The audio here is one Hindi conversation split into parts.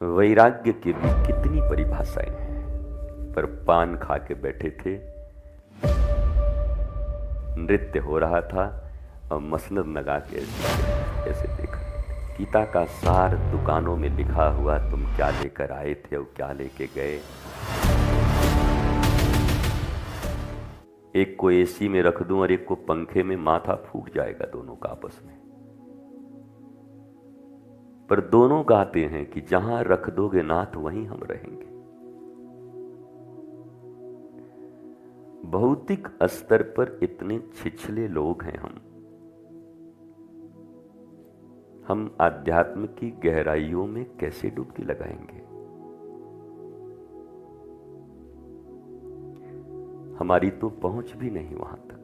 वैराग्य की भी कितनी परिभाषाएं हैं। पर पान खा के बैठे थे, नृत्य हो रहा था और मसनद लगा के ऐसे देखा। गीता का सार दुकानों में लिखा हुआ, तुम क्या लेकर आए थे और क्या लेके गए। एक को एसी में रख दूं और एक को पंखे में, माथा फूट जाएगा दोनों का आपस में। पर दोनों गाते हैं कि जहां रख दोगे नाथ वहीं हम रहेंगे। भौतिक स्तर पर इतने छिछले लोग हैं हम आध्यात्म की गहराइयों में कैसे डुबकी लगाएंगे। हमारी तो पहुंच भी नहीं वहां तक।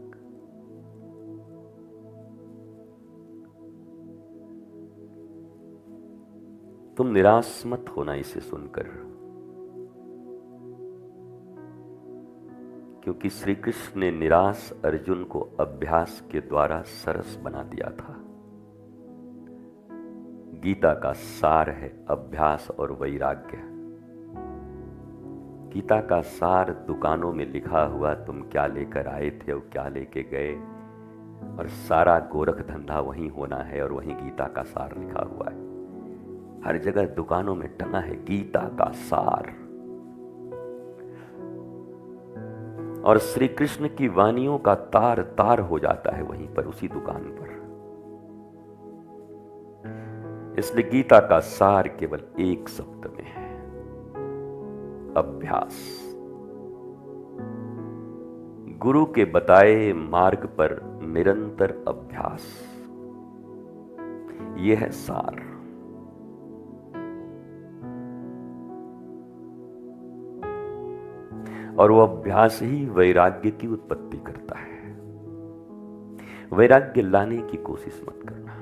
तुम निराश मत होना इसे सुनकर, क्योंकि श्री कृष्ण ने निराश अर्जुन को अभ्यास के द्वारा सरस बना दिया था। गीता का सार है अभ्यास और वैराग्य। गीता का सार दुकानों में लिखा हुआ, तुम क्या लेकर आए थे और क्या लेके गए, और सारा गोरख धंधा वहीं होना है और वहीं गीता का सार लिखा हुआ है। हर जगह दुकानों में टंगा है गीता का सार। और श्री कृष्ण की वाणियों का तार तार हो जाता है वहीं पर, उसी दुकान पर। इसलिए गीता का सार केवल एक शब्द में है, अभ्यास। गुरु के बताए मार्ग पर निरंतर अभ्यास, यह है सार। और वो अभ्यास ही वैराग्य की उत्पत्ति करता है। वैराग्य लाने की कोशिश मत करना।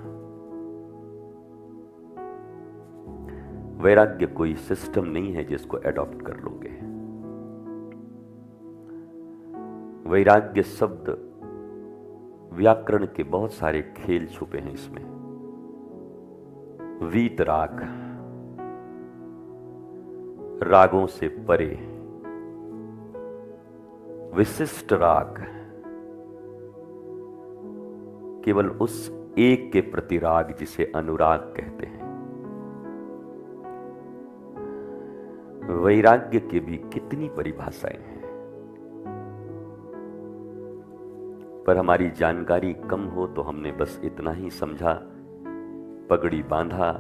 वैराग्य कोई सिस्टम नहीं है जिसको एडॉप्ट कर लोगे। वैराग्य शब्द व्याकरण के बहुत सारे खेल छुपे हैं इसमें। वीतराग, रागों से परे। विशिष्ट राग, केवल उस एक के प्रति राग जिसे अनुराग कहते हैं। वैराग्य की भी कितनी परिभाषाएं हैं। पर हमारी जानकारी कम हो तो हमने बस इतना ही समझा, पगड़ी बांधा,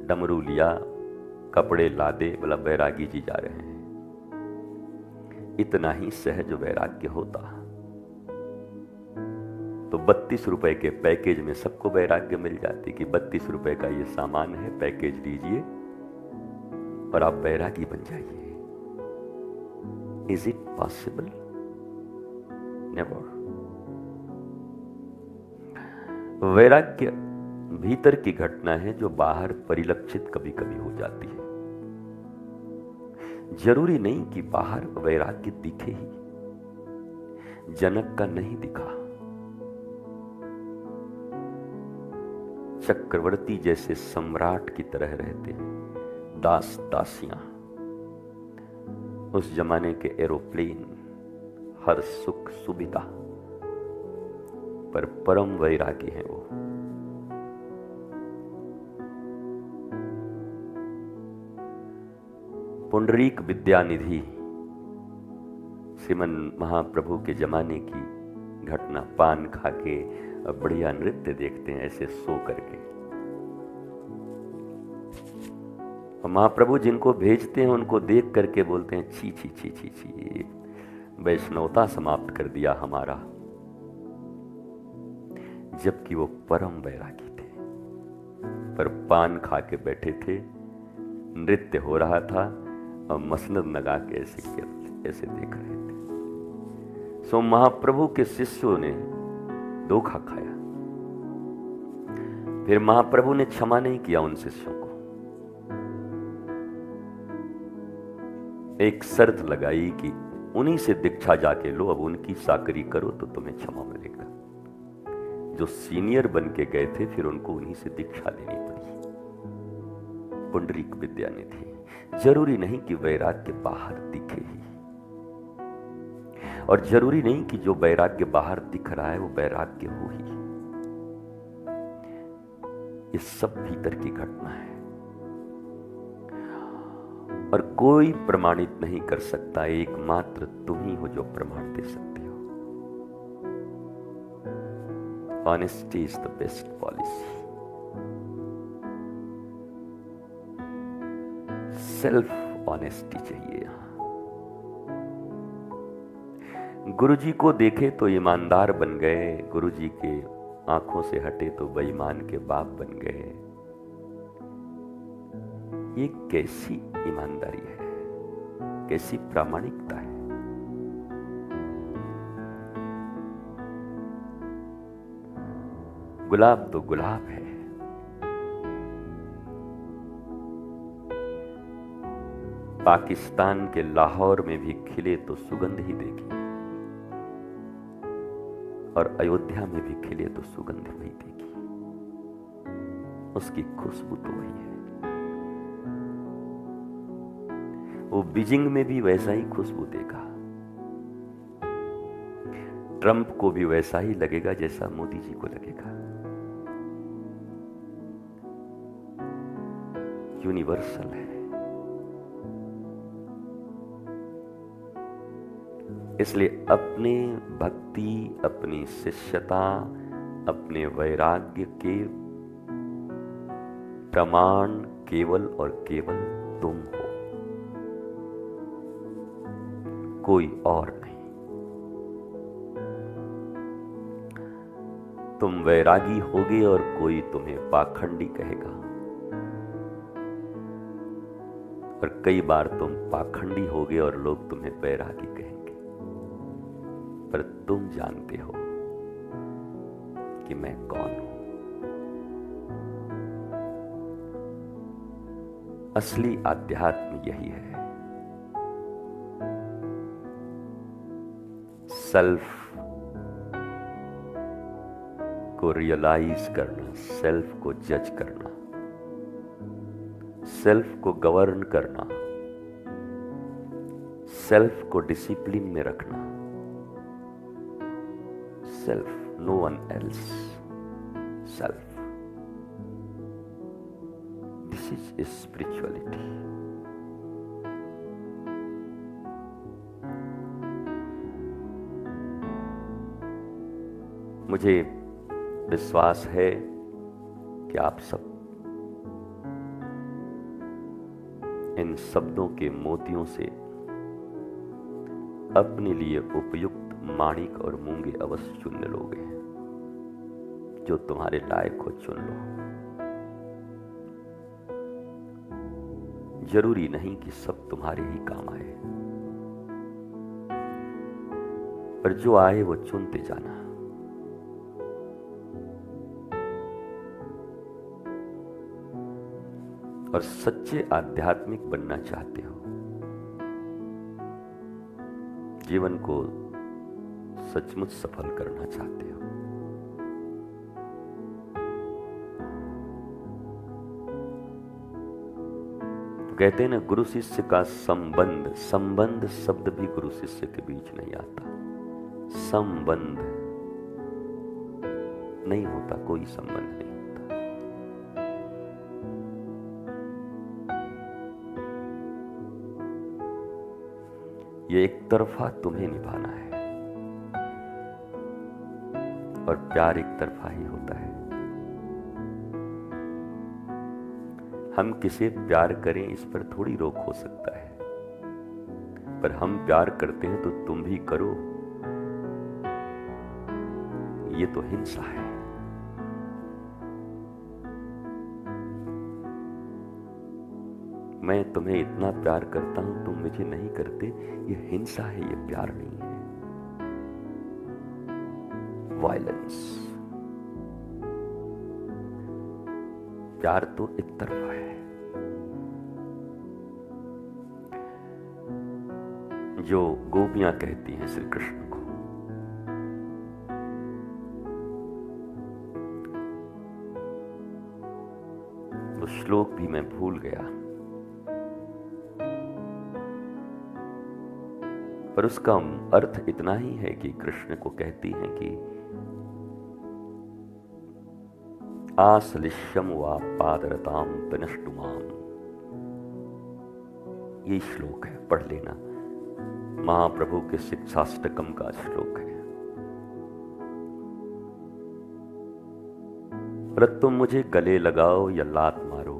डमरू लिया, कपड़े लादे, बोला बैरागी जी जा रहे हैं। इतना ही सहज वैराग्य होता तो 32 रुपए के पैकेज में सबको वैराग्य मिल जाती कि 32 रुपए का ये सामान है, पैकेज लीजिए और आप वैरागी बन जाइए। Is it possible? नेवर। वैराग्य भीतर की घटना है जो बाहर परिलक्षित कभी कभी हो जाती है। जरूरी नहीं कि बाहर वैराग्य दिखे ही। जनक का नहीं दिखा। चक्रवर्ती जैसे सम्राट की तरह रहते हैं, दास दासियां, उस जमाने के एरोप्लेन, हर सुख सुविधा, पर परम वैरागी हैं वो। पुंडरीक विद्यानिधि, श्रीमन महाप्रभु के जमाने की घटना। पान खा के बढ़िया नृत्य देखते हैं ऐसे सो करके। और महाप्रभु जिनको भेजते हैं उनको देख करके बोलते हैं, छी छी छी छी छी, वैष्णवता समाप्त कर दिया हमारा। जबकि वो परम वैरागी थे, पर पान खा के बैठे थे, नृत्य हो रहा था और मसनद लगा के ऐसे देख रहे थे। सो महाप्रभु के शिष्यों ने धोखा खाया। फिर महाप्रभु ने क्षमा नहीं किया उन शिष्यों को। एक शर्त लगाई कि उन्हीं से दीक्षा जाके लो, अब उनकी चाकरी करो तो तुम्हें क्षमा मिलेगा। जो सीनियर बन के गए थे फिर उनको उन्हीं से दीक्षा लेनी पड़ी। पुंडरीक विद्यानिधि। जरूरी नहीं कि वैराग्य बाहर दिखे ही, और जरूरी नहीं कि जो वैराग्य बाहर दिख रहा है वो वैराग्य हो ही। ये सब भीतर की घटना है और कोई प्रमाणित नहीं कर सकता। एकमात्र तुम ही हो जो प्रमाण दे सकते हो। Honesty is the best policy. Self honesty चाहिए यहां। गुरुजी को देखे तो ईमानदार बन गए, गुरुजी के आंखों से हटे तो बेईमान के बाप बन गए। ये कैसी ईमानदारी है, कैसी प्रामाणिकता है। गुलाब तो गुलाब है, पाकिस्तान के लाहौर में भी खिले तो सुगंध ही देगी, और अयोध्या में भी खिले तो सुगंध वही देगी। उसकी खुशबू तो वही है। वो बीजिंग में भी वैसा ही खुशबू देगा, ट्रंप को भी वैसा ही लगेगा जैसा मोदी जी को लगेगा। यूनिवर्सल है। इसलिए अपने भक्ति, अपनी शिष्यता, अपने वैराग्य के प्रमाण केवल और केवल तुम हो, कोई और नहीं। तुम वैरागी होगे और कोई तुम्हें पाखंडी कहेगा, और कई बार तुम पाखंडी होगे और लोग तुम्हें वैरागी कहेंगे। पर तुम जानते हो कि मैं कौन हूं। असली आध्यात्म यही है। सेल्फ को रियलाइज करना, सेल्फ को जज करना, सेल्फ को गवर्न करना, सेल्फ को डिसिप्लिन में रखना। Self, no one else. Self. This is spirituality. मुझे विश्वास है कि आप सब इन शब्दों के मोतियों से अपने लिए उपयुक्त माणिक और मूंगे अवश्य चुन लोगे। जो तुम्हारे लायक हो चुन लो। जरूरी नहीं कि सब तुम्हारे ही काम आए, पर जो आए वो चुनते जाना। और सच्चे आध्यात्मिक बनना चाहते हो, जीवन को सचमुच सफल करना चाहते हो, तो कहते हैं ना, गुरु शिष्य का संबंध, संबंध शब्द भी गुरु शिष्य के बीच नहीं आता। संबंध नहीं होता, कोई संबंध नहीं होता। ये एक तरफा तुम्हें निभाना है, और प्यार एक तरफा ही होता है। हम किसे प्यार करें इस पर थोड़ी रोक हो सकता है, पर हम प्यार करते हैं तो तुम भी करो, ये तो हिंसा है। मैं तुम्हें इतना प्यार करता हूं, तुम मुझे नहीं करते, ये हिंसा है, ये प्यार नहीं है। वायलेंस। प्यार तो एक तरफा है। जो गोपियां कहती हैं श्री कृष्ण को, वो श्लोक भी मैं भूल गया, पर उसका अर्थ इतना ही है कि कृष्ण को कहती हैं कि आसलिष्यम वा पादरताम तनष्टुमाम। ये श्लोक है, पढ़ लेना, महाप्रभु के शिक्षाष्टकम का श्लोक है। पर तुम मुझे गले लगाओ या लात मारो,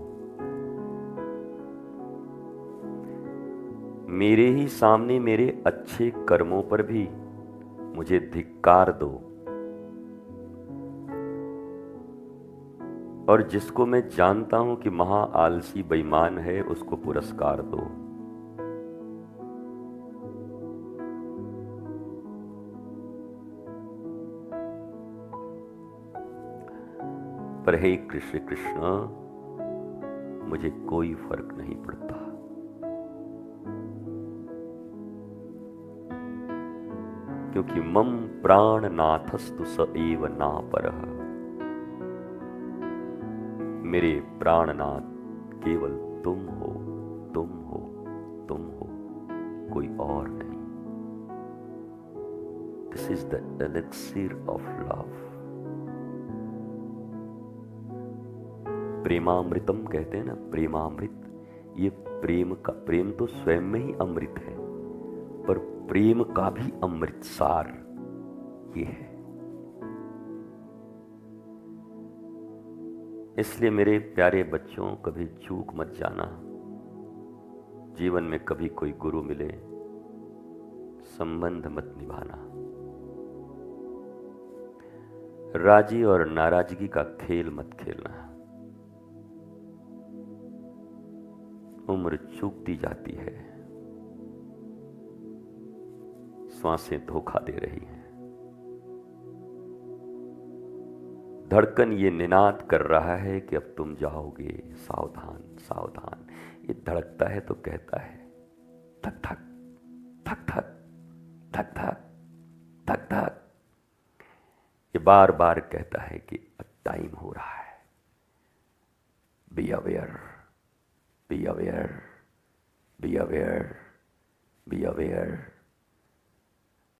मेरे ही सामने मेरे अच्छे कर्मों पर भी मुझे धिक्कार दो, और जिसको मैं जानता हूं कि महा आलसी बेईमान है उसको पुरस्कार दो। पर हे कृष्ण कृष्ण, मुझे कोई फर्क नहीं पड़ता, क्योंकि मम प्राणनाथस्तु स एव ना परः। मेरे प्राणनाथ केवल तुम हो, तुम हो, तुम हो, कोई और नहीं। This is the elixir of love. प्रेमामृतम कहते हैं ना, प्रेमामृत। ये प्रेम तो स्वयं में ही अमृत है, पर प्रेम का भी अमृत सार ये है। इसलिए मेरे प्यारे बच्चों, कभी चूक मत जाना। जीवन में कभी कोई गुरु मिले, संबंध मत निभाना। राजी और नाराजगी का खेल मत खेलना। उम्र चूकती जाती है, श्वासें धोखा दे रही हैं, धड़कन ये निनाद कर रहा है कि अब तुम जाओगे, सावधान सावधान। ये धड़कता है तो कहता है धक धक धक धक धक धक धक धक। ये बार बार कहता है कि अब टाइम हो रहा है। Be aware, be aware, be aware, be aware.